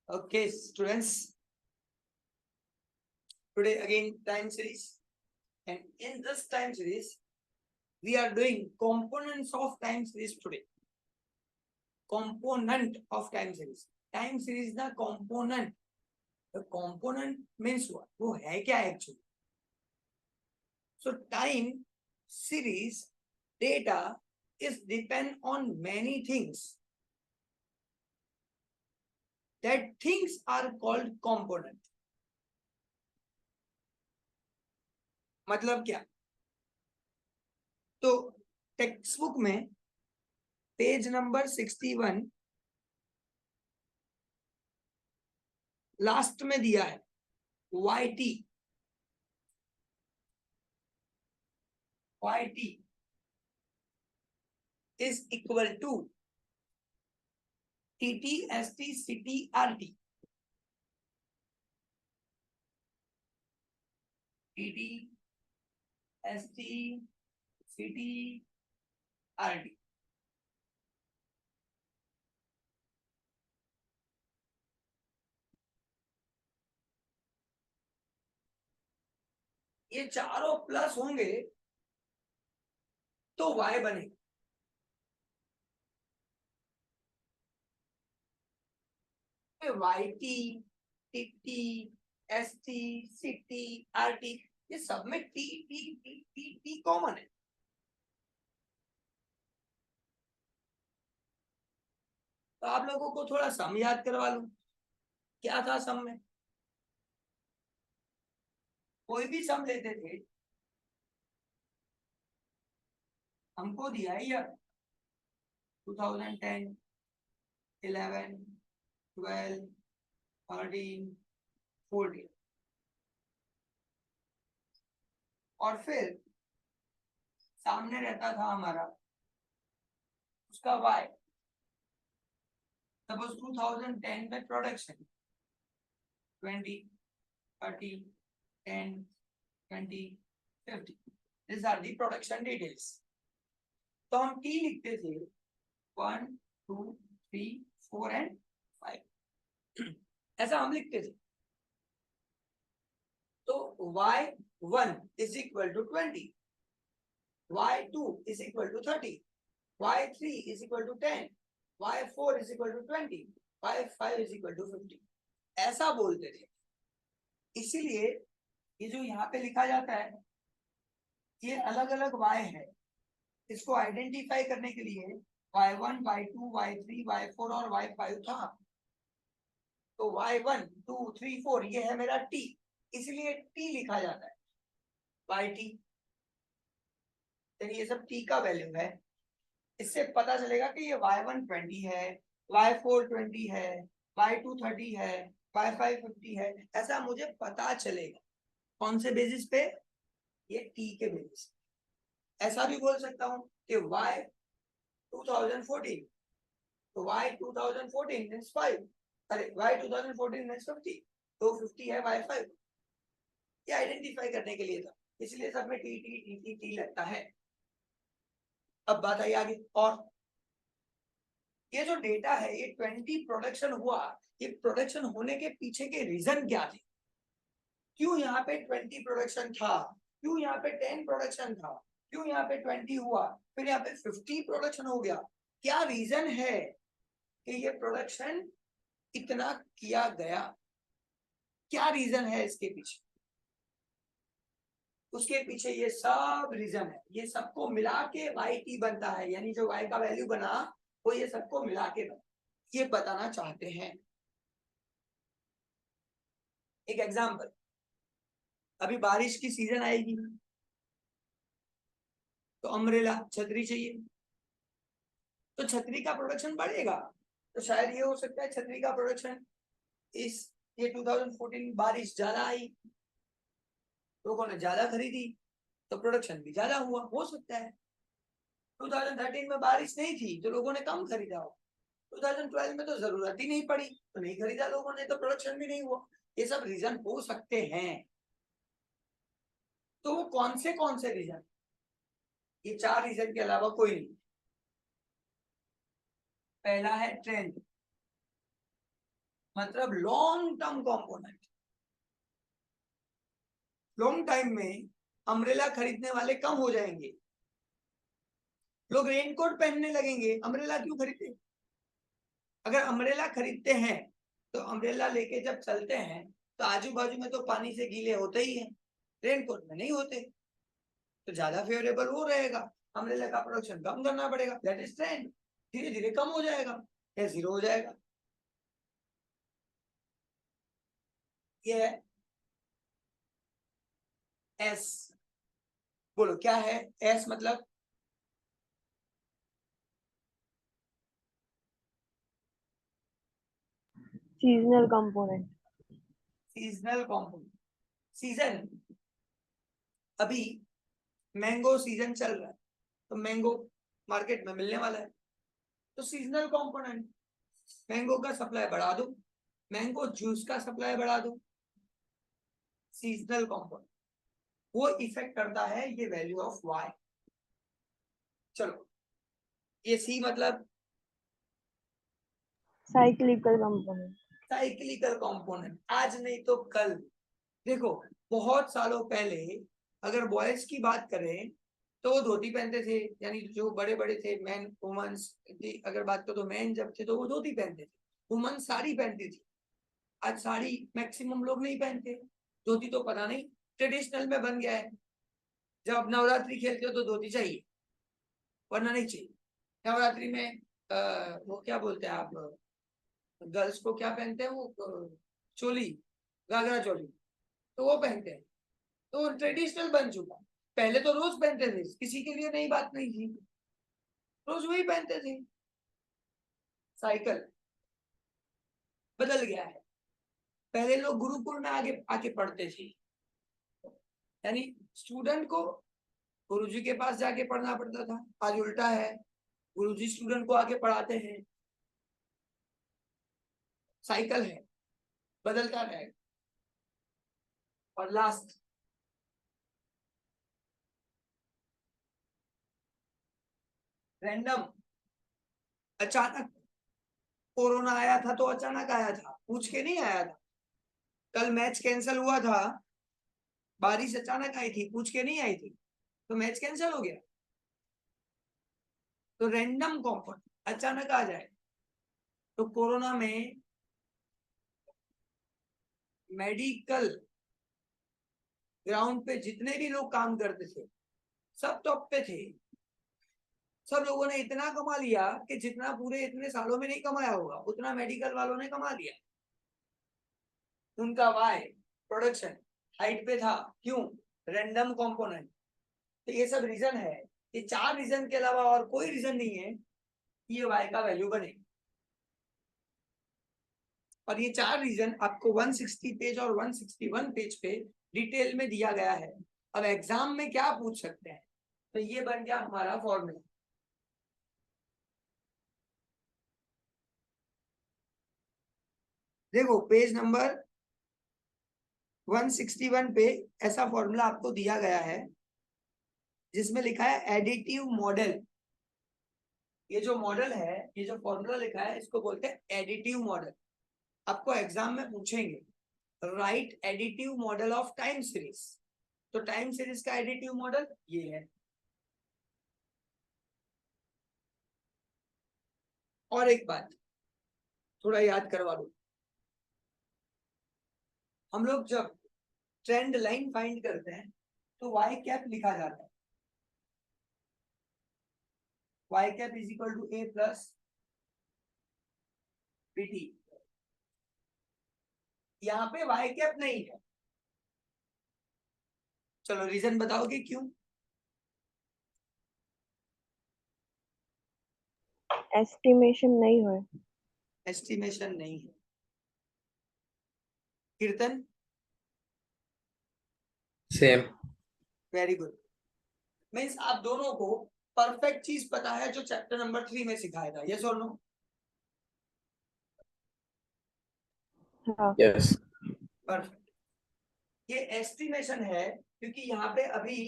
Okay, students. Today again time series, and in this time series, we are doing components of time series today. Component of time series. Time series ना component. The component means what? वो है क्या actually? So time series data is depend on many things. That things are called component. मतलब क्या? तो text book में page number 61 last में दिया है YT is equal to TT ST CT RT. TT ST CT RT. ये चारों plus होंगे तो Y बनेगा. YT TT ST CT RT ये सब में T T T T T common है. तो आप लोगों को थोड़ा सम याद करवा लूं. क्या था सम में? कोई भी सम लेते थे, हमको दिया है यार 2010 11 12 13 14 और फिर सामने रहता था हमारा उसका Y. सपोज 2010 में production 20 30 10 20 50. These are the production details. तो हम T लिखते थे 1 2 3 4 and 5 ऐसा हम लिखते थे. तो Y1 is equal to 20, Y2 is equal to 30, Y3 is equal to 10, Y4 is equal to 20, Y5 is equal to 50. ऐसा बोलते थे. इसीलिए ये जो यहाँ पे लिखा जाता है ये अलग अलग Y है. इसको आइडेंटिफाई करने के लिए Y1, Y2, Y3, Y4 और Y5 था. तो Y1 2 3 4 ये है मेरा T, इसलिए T लिखा जाता है YT. ये सब T का वैल्यू है. इससे पता चलेगा कि ये Y1 20 है, Y4 20 है, Y2 30 है, Y5 50 है. ऐसा मुझे पता चलेगा. कौन से बेसिस पे? ये T के बेसिस. ऐसा भी बोल सकता हूँ कि Y 2014 तो Y 2014 मींस 5. अरे Y 2014 मींस 50 तो 50 है Y5. ये आइडेंटिफाई करने के लिए था, इसलिए सब में T T T T T लगता है. अब बात आई आगे. और ये जो डेटा है ये 20 प्रोडक्शन हुआ, ये प्रोडक्शन होने के पीछे के रीजन क्या थे? क्यों यहाँ पे 20 प्रोडक्शन था, क्यों यहाँ पे 10 प्रोडक्शन था, क्यों यहाँ पे 20 हुआ, फिर यहाँ पे 50 प्रोडक्शन हो गया? क्या रीजन है कि ये प्रोडक्शन इतना किया गया? क्या रीजन है इसके पीछे? उसके पीछे ये सब रीजन है. ये सबको मिला के YT बनता है, यानी जो Y का वैल्यू बना वो ये सबको मिला के बना. ये बताना चाहते हैं. एक एग्जांपल, अभी बारिश की सीजन आएगी तो अम्ब्रेला छतरी चाहिए, तो छतरी का प्रोडक्शन बढ़ेगा. तो शायद ये हो सकता है छतरी का प्रोडक्शन इस ये 2014 बारिश ज्यादा आई, लोगों ने ज्यादा खरीदी तो प्रोडक्शन भी ज्यादा हुआ. हो सकता है 2013 में बारिश नहीं थी तो लोगों ने कम खरीदा हो, 2012 में तो जरूरत ही नहीं पड़ी तो नहीं खरीदा लोगों ने, तो प्रोडक्शन भी नहीं हुआ. ये सब रीजन हो सकते हैं. तो वो कौन से रीजन? ये 4 रीजन के अलावा कोई नहीं. पहला है ट्रेंड. मतलब long term component. Long time में अम्ब्रेला खरीदने वाले कम हो जाएंगे, लोग रेनकोट पहनने लगेंगे, अम्ब्रेला क्यों खरीदे? अगर अम्ब्रेला खरीदते हैं तो अम्ब्रेला लेके जब चलते हैं तो आजू बाजू में तो पानी से गीले होते ही हैं, रेनकोट में नहीं होते, तो ज्यादा फेवरेबल वो रहेगा, अम्ब्रेला का प्रोडक्शन कम करना पड़ेगा, दैट इज ट्रेंड, धीरे धीरे कम हो जाएगा या जीरो हो जाएगा। ये है एस। बोलो क्या है एस मतलब? Seasonal component. Seasonal component. Season, अभी मैंगो सीजन चल रहा है तो मैंगो मार्केट में मिलने वाला है, तो सीजनल कंपोनेंट। मैंगो का सप्लाई बढ़ा दो, मैंगो जूस का सप्लाई बढ़ा दो, सीजनल कंपोनेंट। वो इफेक्ट करता है ये वैल्यू ऑफ वाई। चलो ये सी मतलब साइक्लिकल कंपोनेंट। साइक्लिकल कंपोनेंट, आज नहीं तो कल। देखो बहुत सालों पहले अगर बॉयज की बात करें तो वो धोती पहनते थे, यानी जो बड़े बड़े थे मैन वुमेन्स की अगर बात करो तो मैन जब थे तो वो धोती पहनते थे, वुमेन साड़ी पहनती थी। आज साड़ी मैक्सिमम लोग नहीं पहनते, धोती तो पता नहीं ट्रेडिशनल में बन गया है। जब नवरात्रि खेलते हो तो धोती चाहिए वरना नहीं चाहिए। नवरात्रि में वो क्या बोलते हैं आप, गर्ल्स को क्या पहनते हैं वो चोली, घाघरा चोली, तो वो पहनते हैं, तो ट्रेडिशनल बन चुका। पहले तो रोज पहनते थे, किसी के लिए नई बात नहीं थी, रोज वही पहनते थे। साइकिल बदल गया है। पहले लोग गुरुकुल में आगे आके पढ़ते थे, यानी स्टूडेंट को गुरुजी के पास जाके पढ़ना पड़ता था। आज उल्टा है, गुरुजी स्टूडेंट को आके पढ़ाते हैं। साइकिल है, बदलता रहेगा। और लास्ट रैंडम, अचानक कोरोना आया था तो अचानक आया था, पूछ के नहीं आया था। कल मैच कैंसिल हुआ था, बारिश अचानक आई थी, पूछ के नहीं आई थी, तो मैच कैंसिल हो गया। तो रैंडम कंपोनेंट अचानक आ जाए। तो कोरोना में मेडिकल ग्राउंड पे जितने भी लोग काम करते थे सब टॉप पे थे, सब लोगों ने इतना कमा लिया कि जितना पूरे इतने सालों में नहीं कमाया होगा उतना मेडिकल वालों ने कमा लिया। उनका वाई प्रोडक्शन हाइट पे था, क्यों? Random component. तो ये सब रीजन है, ये चार रीजन के अलावा और कोई रीजन नहीं है कि ये वाई का वैल्यू बने। और ये चार रीजन आपको 160 पेज और 161 पेज पे डिटेल में दिया गया है। अब एग्जाम में क्या पूछ सकते हैं, तो ये बन गया हमारा फॉर्मूला। देखो पेज नंबर 161 पे ऐसा फॉर्मूला आपको दिया गया है जिसमें लिखा है एडिटिव मॉडल। ये जो मॉडल है, ये जो फॉर्मूला लिखा है इसको बोलते हैं एडिटिव मॉडल। आपको एग्जाम में पूछेंगे right additive model of time series, तो टाइम सीरीज का एडिटिव मॉडल ये है। और एक बात थोड़ा याद करवा दो, हम लोग जब ट्रेंड लाइन फाइंड करते हैं तो वाई कैप लिखा जाता है, y cap is equal to a plus pt. यहाँ पे वाई कैप नहीं है, चलो रीजन बताओगे क्यों? एस्टिमेशन नहीं हुए। एस्टिमेशन नहीं है। कीर्तन? सेम। Very good. मीन्स आप दोनों को परफेक्ट चीज पता है जो चैप्टर नंबर 3 में सिखाया था, यस और नो? हाँ। यस। परफेक्ट। ये एस्टिमेशन है क्योंकि यहाँ पे अभी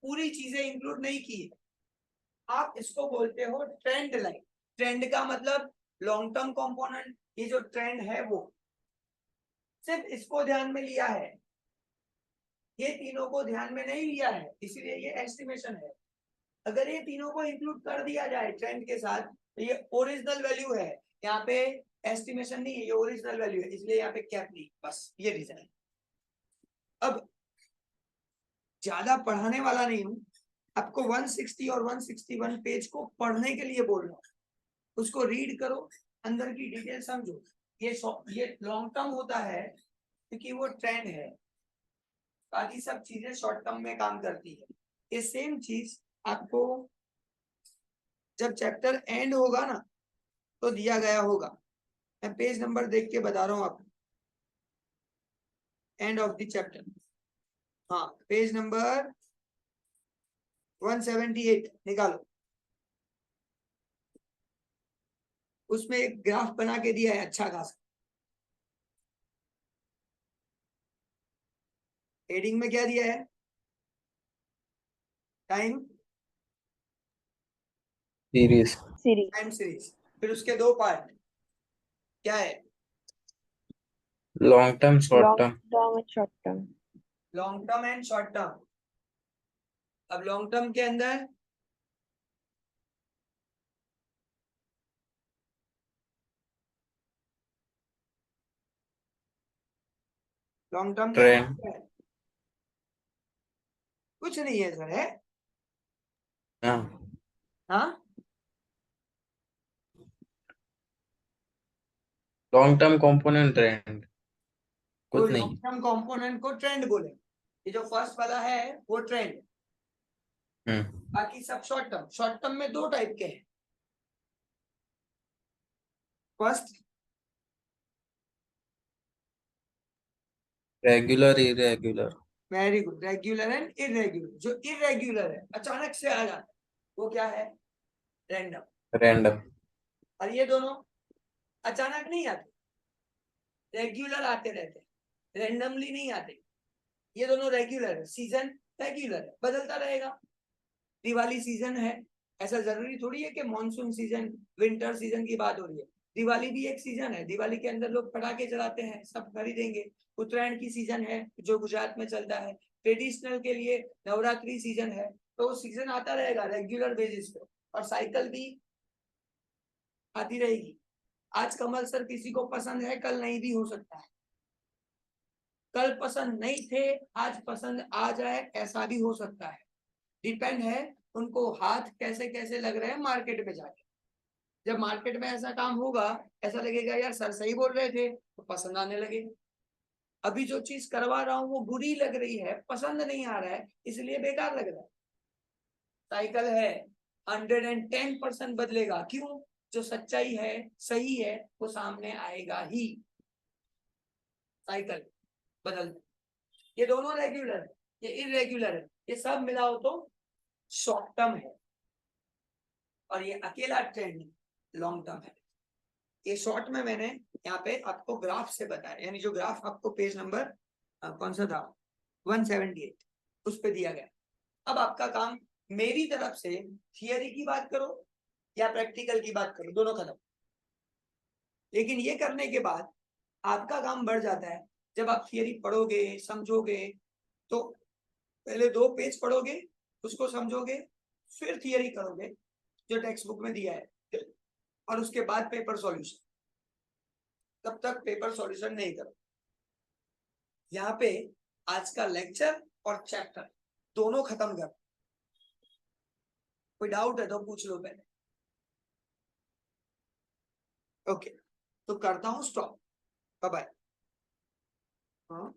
पूरी चीजें इंक्लूड नहीं की है। आप इसको बोलते हो ट्रेंड लाइन। ट्रेंड का मतलब लॉन्ग टर्म कंपोनेंट, ये जो ट्रेंड है वो सिर्फ इसको ध्यान में लिया है, ये तीनों को ध्यान में नहीं लिया है, इसीलिए ये एस्टिमेशन है। अगर ये तीनों को इंक्लूड कर दिया जाए ट्रेंड के साथ तो ये ओरिजिनल वैल्यू है, यहाँ पे एस्टिमेशन नहीं है, ये ओरिजिनल वैल्यू है, इसलिए यहाँ पे कैप नहीं, बस ये रीजन है। अब ज्यादा पढ़ाने वाला नहीं हूं, आपको 160 और 161 पेज को पढ़ने के लिए बोल रहा हूं, उसको रीड करो, अंदर की डिटेल समझो। ये लॉन्ग टर्म होता है क्योंकि वो ट्रेंड है, बाकी सब चीजें शॉर्ट टर्म में काम करती है। ये सेम चीज आपको जब चैप्टर एंड होगा ना तो दिया गया होगा, मैं पेज नंबर देख के बता रहा हूं आपको, एंड ऑफ द चैप्टर, हाँ पेज नंबर 178 निकालो, उसमें एक ग्राफ बना के दिया है अच्छा खासा। हेडिंग में क्या दिया है? Time series. Series. Time series. फिर उसके दो पार्ट क्या है? Long term, short long term. Term and short term. Long term and short term. अब लॉन्ग टर्म के अंदर लॉन्ग टर्म के ट्रेंड। अंदर क्या है? कुछ नहीं है सर, है हाँ, हाँ, लॉन्ग टर्म कंपोनेंट ट्रेंड, तो कुछ लॉन्ग नहीं। टर्म कंपोनेंट को ट्रेंड बोले, ये जो फर्स्ट वाला है वो ट्रेंड, बाकी सब शॉर्ट टर्म। शॉर्ट टर्म में दो टाइप के हैं, first regular, irregular. Very good, regular and irregular. जो इरेगुलर है, अचानक से आ जाता है, वो क्या है? रैंडम। रैंडम। और ये दोनों अचानक नहीं आते, रेगुलर आते रहते, रैंडमली नहीं आते। ये दोनों रेगुलर है, सीजन रेगुलर है, बदलता रहेगा। दिवाली सीजन है, ऐसा जरूरी थोड़ी है कि मॉनसून सीजन विंटर सीजन की बात हो रही है। दिवाली भी एक सीजन है, दिवाली के अंदर लोग पटाखे चलाते हैं, सब खरीदेंगे। उत्तरायण की सीजन है जो गुजरात में चलता है, ट्रेडिशनल के लिए नवरात्रि सीजन है, तो सीजन आता रहेगा रेगुलर बेसिस पे, और साइकिल भी आती रहेगी। आज कमल सर किसी को पसंद है, कल नहीं भी हो सकता है, कल पसंद नहीं थे आज पसंद आ जाए, ऐसा भी हो सकता है। डिपेंड है उनको हाथ कैसे कैसे लग रहे हैं मार्केट में जाके। जब मार्केट में ऐसा काम होगा, ऐसा लगेगा यार सर सही बोल रहे थे, तो पसंद आने लगेगा। अभी जो चीज करवा रहा हूँ वो बुरी लग रही है, पसंद नहीं आ रहा है, इसलिए बेकार लग रहा है। साइकिल है, 110% बदलेगा, क्यों? जो सच्चाई है, सही है, वो सामने आएगा ही। साइकिल बदल, ये दोनों रेगुलर है, ये इरेगुलर है, ये सब मिलाओ तो शॉर्ट टर्म है, और ये अकेला ट्रेंड लॉन्ग टर्म है। ये शॉर्ट में मैंने यहाँ पे आपको ग्राफ से बताया, यानी जो ग्राफ आपको पेज नंबर कौन सा था 178 उस पे दिया गया। अब आपका काम मेरी तरफ से थियरी की बात करो या प्रैक्टिकल की बात करो, दोनों खत्म। लेकिन ये करने के बाद आपका काम बढ़ जाता है, जब आप थियरी पढ़ोगे समझोगे तो पहले 2 पेज पढ़ोगे, उसको समझोगे, फिर थियरी करोगे जो टेक्स्ट बुक में दिया है, और उसके बाद पेपर सॉल्यूशन। तब तक पेपर सॉल्यूशन नहीं करो। यहाँ पे आज का लेक्चर और चैप्टर दोनों खत्म कर। कोई डाउट है तो पूछ लो पहले। ओके, तो करता हूँ स्टॉप। Bye bye. हाँ।